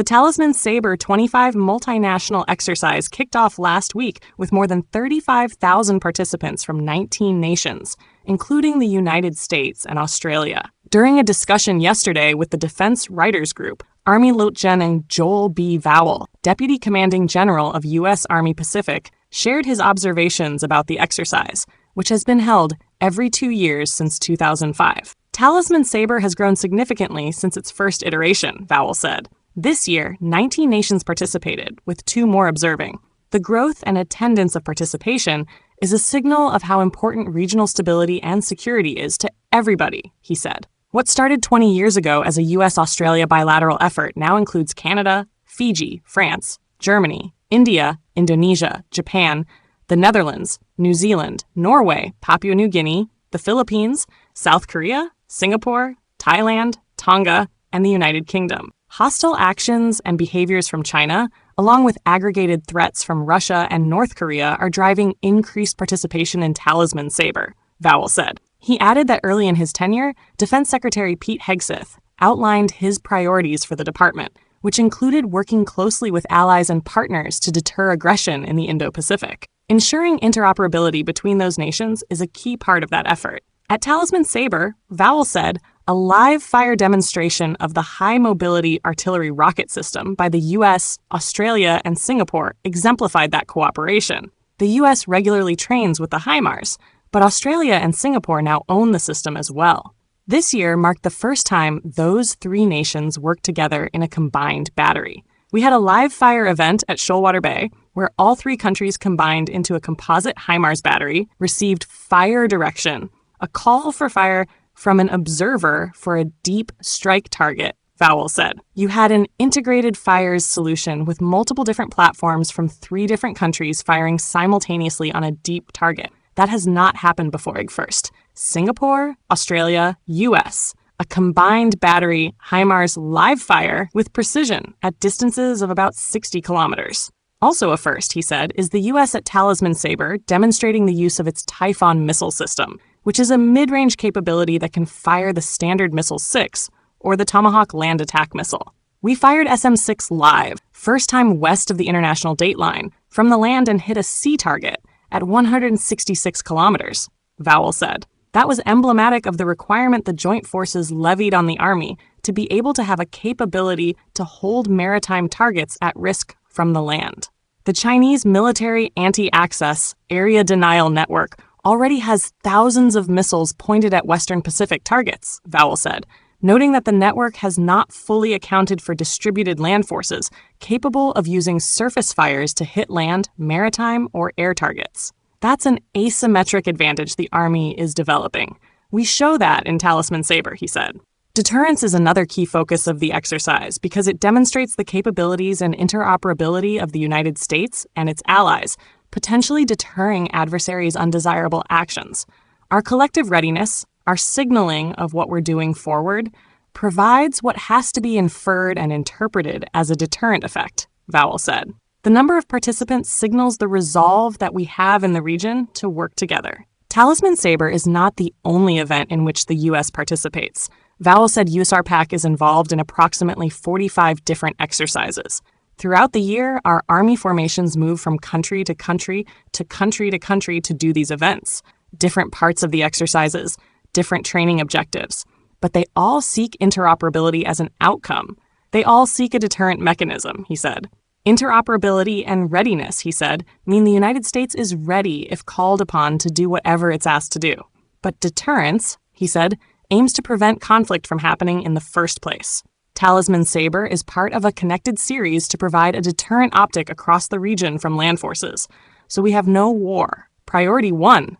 The Talisman Sabre 25 multinational exercise kicked off last week with more than 35,000 participants from 19 nations, including the United States and Australia. During a discussion yesterday with the Defense Writers Group, Army Lieutenant Joel B. Vowell, Deputy Commanding General of U.S. Army Pacific, shared his observations about the exercise, which has been held every 2 years since 2005. Talisman Sabre has grown significantly since its first iteration, Vowell said. This year, 19 nations participated, with 2 more observing. The growth and attendance of participation is a signal of how important regional stability and security is to everybody, he said. What started 20 years ago as a U.S.-Australia bilateral effort now includes Canada, Fiji, France, Germany, India, Indonesia, Japan, the Netherlands, New Zealand, Norway, Papua New Guinea, the Philippines, South Korea, Singapore, Thailand, Tonga, and the United Kingdom. Hostile actions and behaviors from China, along with aggregated threats from Russia and North Korea, are driving increased participation in Talisman Sabre, Vowell said. He added that early in his tenure, Defense Secretary Pete Hegseth outlined his priorities for the department, which included working closely with allies and partners to deter aggression in the Indo-Pacific. Ensuring interoperability between those nations is a key part of that effort. At Talisman Sabre, Vowell said, a live-fire demonstration of the high-mobility artillery rocket system by the U.S., Australia, and Singapore exemplified that cooperation. The U.S. regularly trains with the HIMARS, but Australia and Singapore now own the system as well. This year marked the first time those 3 nations worked together in a combined battery. We had a live-fire event at Shoalwater Bay, where all 3 countries combined into a composite HIMARS battery, received fire direction, a call for fire from an observer for a deep strike target, Vowell said. You had an integrated fires solution with multiple different platforms from 3 different countries firing simultaneously on a deep target. That has not happened before IGFirst. Singapore, Australia, US. A combined battery HIMARS live fire with precision at distances of about 60 kilometers. Also a first, he said, is the U.S. at Talisman Sabre demonstrating the use of its Typhon missile system, which is a mid-range capability that can fire the Standard Missile-6 or the Tomahawk land attack missile. We fired SM-6 live, first time west of the international date line, from the land and hit a sea target at 166 kilometers, Vowell said. That was emblematic of the requirement the Joint Forces levied on the Army to be able to have a capability to hold maritime targets at risk from the land. The Chinese military anti-access area denial network already has thousands of missiles pointed at Western Pacific targets, Vowell said, noting that the network has not fully accounted for distributed land forces capable of using surface fires to hit land, maritime, or air targets. That's an asymmetric advantage the Army is developing. We show that in Talisman Sabre, he said. Deterrence is another key focus of the exercise because it demonstrates the capabilities and interoperability of the United States and its allies, potentially deterring adversaries' undesirable actions. Our collective readiness, our signaling of what we're doing forward, provides what has to be inferred and interpreted as a deterrent effect, Vowell said. The number of participants signals the resolve that we have in the region to work together. Talisman Sabre is not the only event in which the U.S. participates. Vowell said USARPAC is involved in approximately 45 different exercises. Throughout the year, our Army formations move from country to country to country to country to do these events. Different parts of the exercises, different training objectives. But they all seek interoperability as an outcome. They all seek a deterrent mechanism, he said. Interoperability and readiness, he said, mean the United States is ready if called upon to do whatever it's asked to do. But deterrence, he said, aims to prevent conflict from happening in the first place. Talisman Sabre is part of a connected series to provide a deterrent optic across the region from land forces. So we have no war. Priority 1